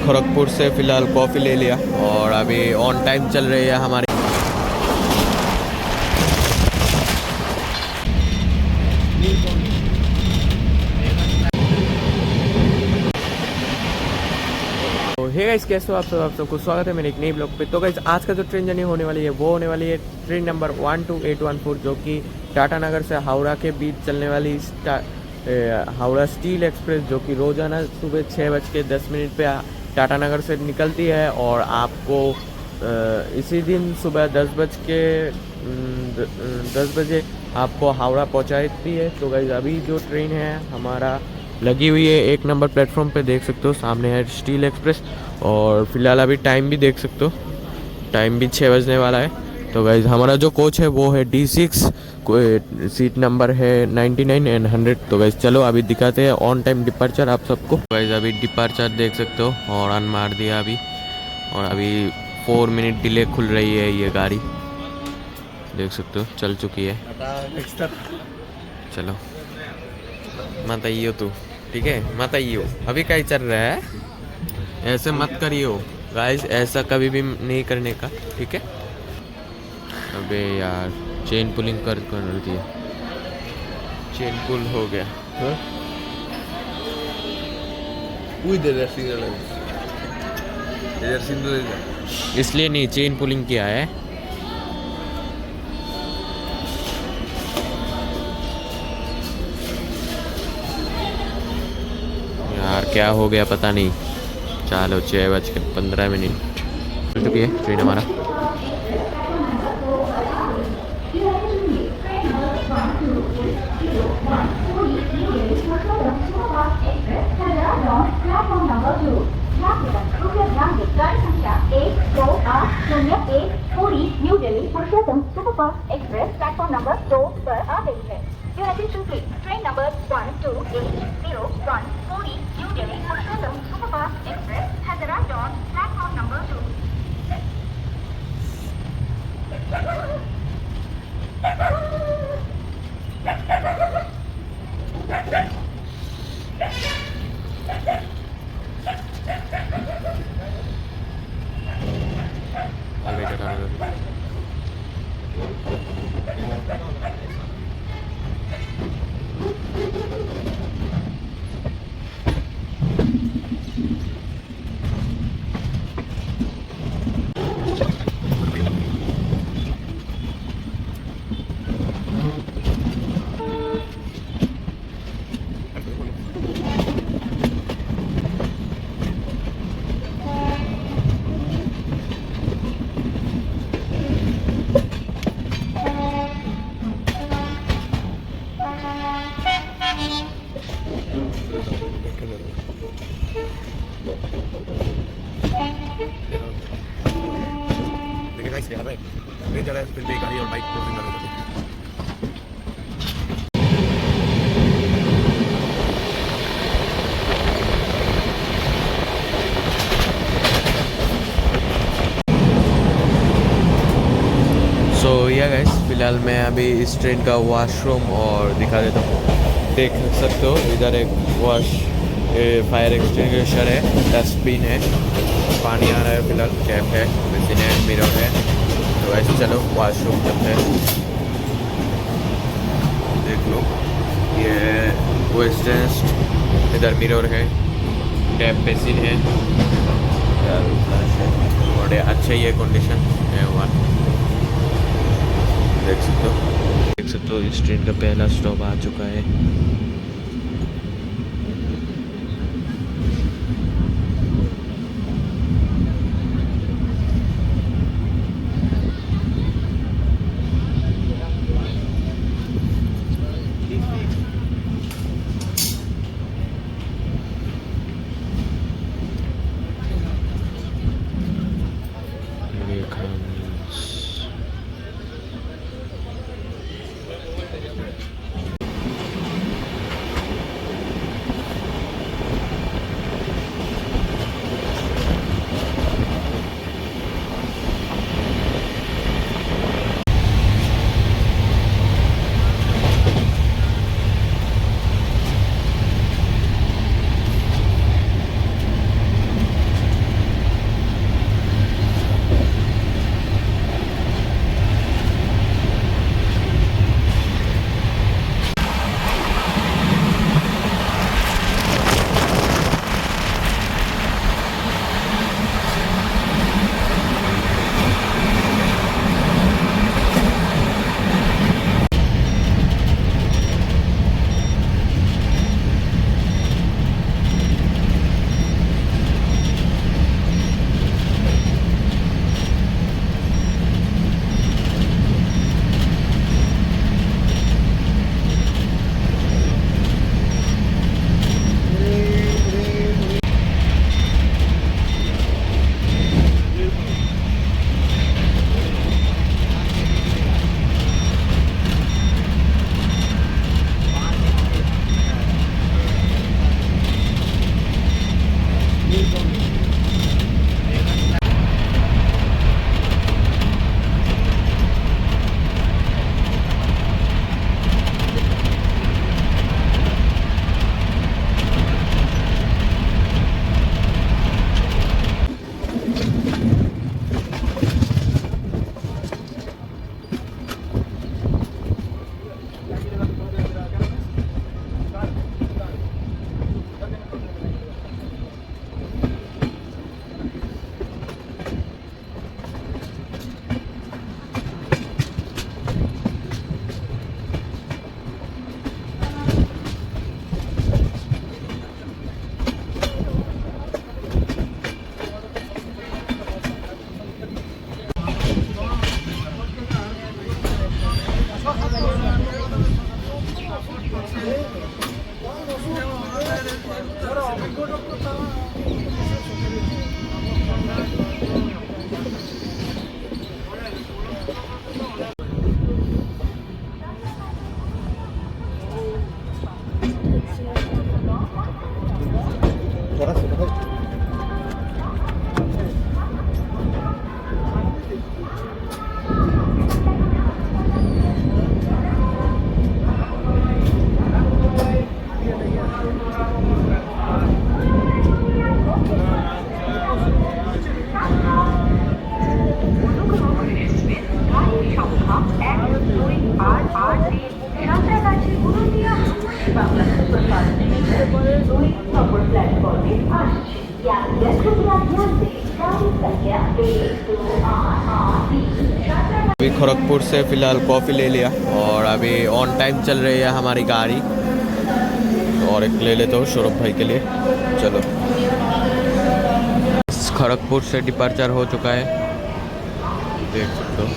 खड़गपुर से फ़िलहाल कॉफ़ी ले लिया और अभी ऑन टाइम चल रही है हमारी। तो हे गाइस, कैसे हो आप सब? आप सबको स्वागत है मेरे एक नई ब्लॉग पे। तो गाइस, आज का जो ट्रेन जर्नी होने वाली है वो होने वाली है ट्रेन नंबर 12814, जो कि टाटा नगर से हावड़ा के बीच चलने वाली हावड़ा स्टील एक्सप्रेस, जो कि रोज़ाना सुबह 6:10 पे टाटा नगर से निकलती है और आपको इसी दिन सुबह 10 बजे आपको हावड़ा पहुंचाती है। तो गाइस, अभी जो ट्रेन है हमारा लगी हुई है 1 नंबर प्लेटफॉर्म पे, देख सकते हो सामने है स्टील एक्सप्रेस। और फिलहाल अभी टाइम भी देख सकते हो, टाइम भी 6 बजने वाला है। तो गाइज, हमारा जो कोच है वो है D6, सीट नंबर है 99 एंड 100। तो गाइज चलो अभी दिखाते हैं ऑन टाइम डिपार्चर आप सबको। गाइज अभी डिपार्चर देख सकते हो, हॉर्न मार दिया अभी, और अभी 4 मिनट डिले खुल रही है ये गाड़ी, देख सकते हो चल चुकी है। चलो मत आइयो तू, ठीक है, मत आइयो, अभी क्या चल रहा है, ऐसे मत करियो गाइस, ऐसा कभी भी नहीं करने का, ठीक है। अबे यार, चेन पुलिंग कर दिया, चेन पुल हो गया। इसलिए नहीं, चेन पुलिंग किया है। यार क्या हो गया पता नहीं। चलो 6:15 चल चुकी है ट्रेन हमारा। पूरी न्यू दिल्ली पुरुषोत्तम सुपरफास्ट एक्सप्रेस प्लेटफॉर्म नंबर 2 पर आ गई है। Your attention please. Train number 12801 पूरी new Delhi Purushottam superfast express has arrived on platform number 2. सो या गाइस, फिलहाल मैं अभी इस ट्रेन का वॉशरूम और दिखा देता हूँ। देख सकते हो इधर एक फायर एक्सटिंग्विशर है, डस्टबिन है, पानी आ रहा है, फिलहाल कैप है, मशीन है, मिरर है। तो वैसे चलो वॉशरूम चलते हैं। देख लो, ये वेस्टर्न, इधर मिरर है, टैप बेसिन है यार, बड़े अच्छे ये कंडीशन है हुआ, देख सकते हो इस ट्रेन का पहला स्टॉप आ चुका है। গাড়ির সংখ্যা 1, 2, 8, 8, 3 সাঁতরাগাছি পুরুলিয়া বাংলা সুপারফাস্ট এক্সপ্রেস 2 নম্বর প্ল্যাটফর্মে আসছে। यात्रियों कृपया ध्यान दें गाड़ी संख्या 1, 2, 8, 8, 3 साँतरागाछी। अभी खड़गपुर से फ़िलहाल कॉफ़ी ले लिया और अभी ऑन टाइम चल रही है हमारी गाड़ी, और एक ले लेता हूँ सौरभ भाई के लिए। चलो, खड़गपुर से डिपार्चर हो चुका है, देख सकते हो।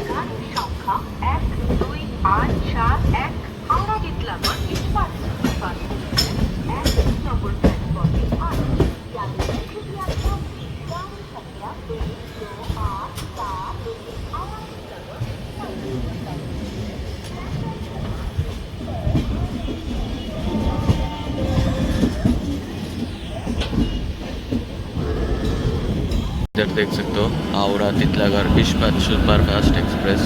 গাড়ির সংখ্যা 1, 2, 8, 4, 1 হাওড়া জিতলাগড় ইস্পাত সুপারফাস্ট এক্সপ্রেস 1 নম্বর প্ল্যাটফর্মে আসছে। यात्रियों कृपया ध्यान दें गाड़ी संख्या 1, 2, 8, 4, 1 हावड़ा जितलागढ़ इस्पात सुपरफास्ट। इधर देख सकते हो हावड़ा तितलागढ़ इस्पात सुपरफास्ट एक्सप्रेस।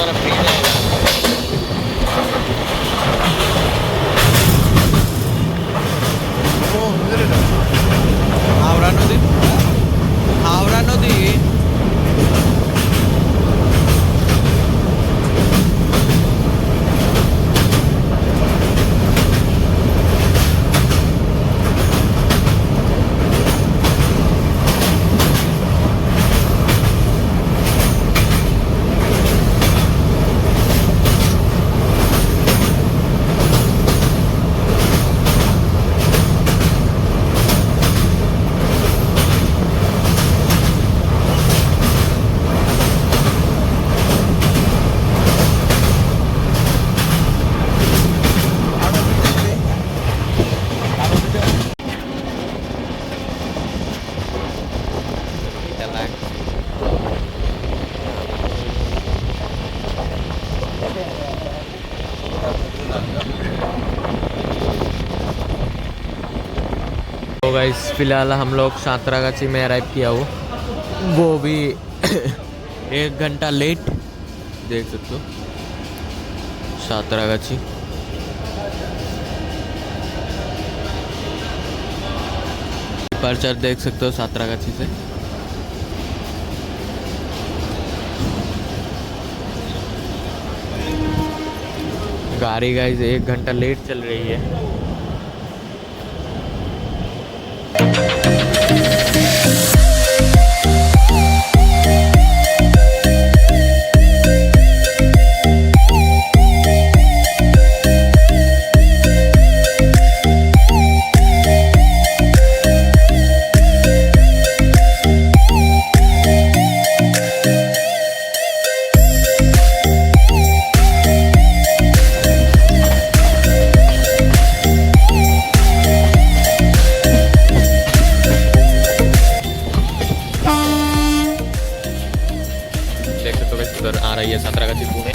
तुम्हारा फ्री रहेगा। हावड़ा नदी, हावड़ा नदी। तो गाइस फिलहाल हम लोग सांतरागाछी में अराइव किया वो भी 1 घंटा लेट, देख सकते हो सांतरागाछी। डिपार्चर देख सकते हो सांतरागाछी से। गाड़ी गाइस 1 घंटा लेट चल रही है। देख सकते हो गाइस उधर आ रही है सांतरागाछी पुणे।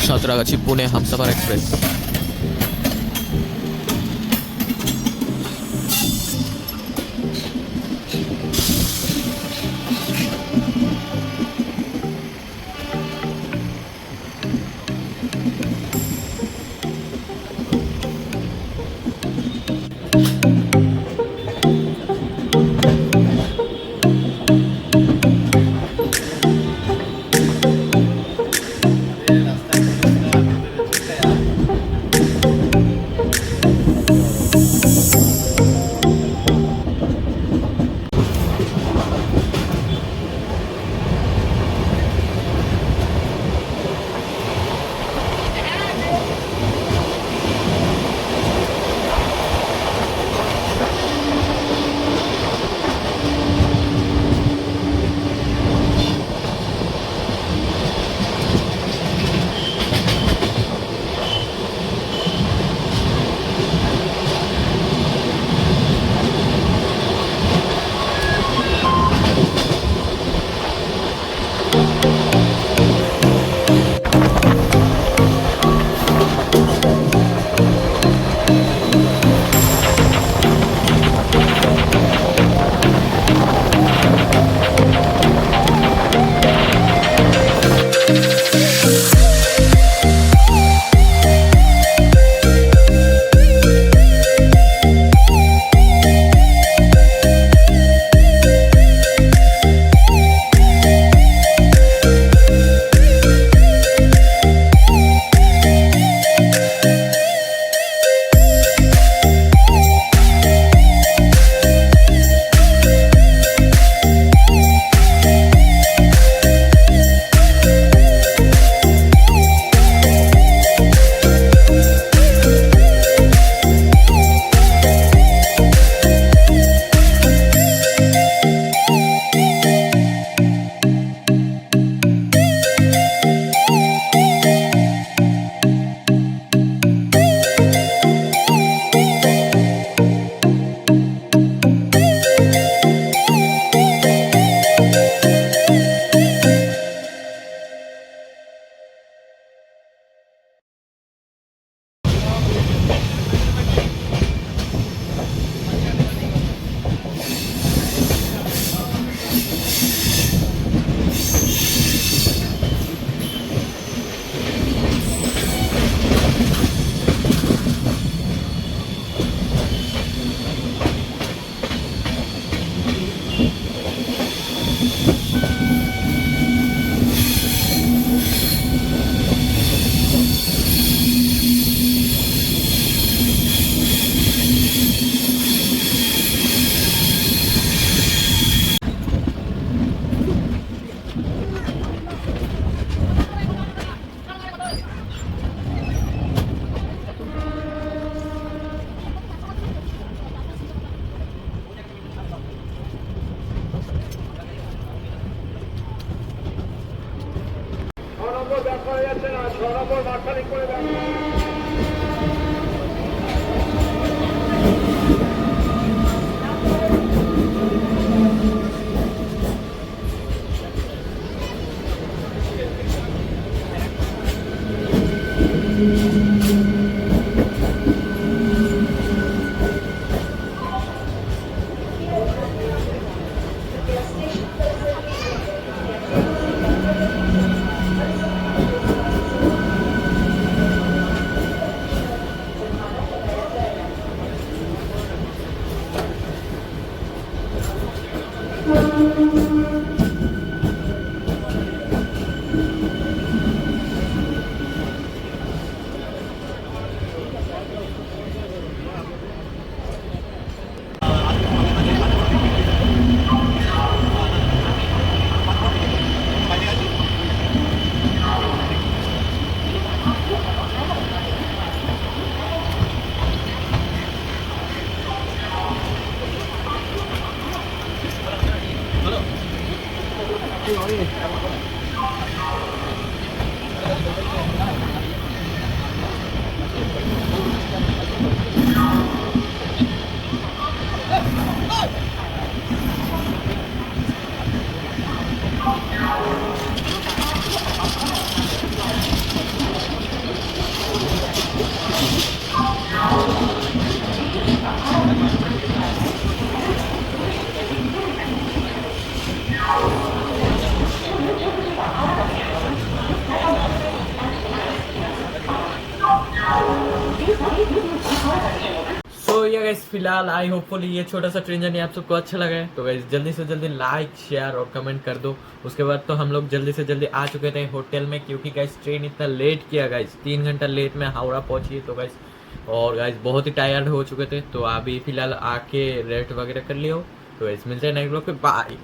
सांतरागाछी पुणे हमसफर एक्सप्रेस। सो ये गाइस फिलहाल आई होपफुली ये छोटा सा ट्रेन जर्नी आप सबको अच्छा लगा है। तो गाइस जल्दी से जल्दी लाइक शेयर और कमेंट कर दो। उसके बाद तो हम लोग जल्दी से जल्दी आ चुके थे होटल में, क्योंकि गाइस ट्रेन इतना लेट किया गाइस, 3 घंटा लेट में हावड़ा पहुंची। तो गाइस और गाइस बहुत ही टायर्ड हो चुके थे, तो अभी फिलहाल आके रेस्ट वगैरह कर लियो। तो गाइस मिलते हैं नेक्स्ट ब्लॉग पे, बाय।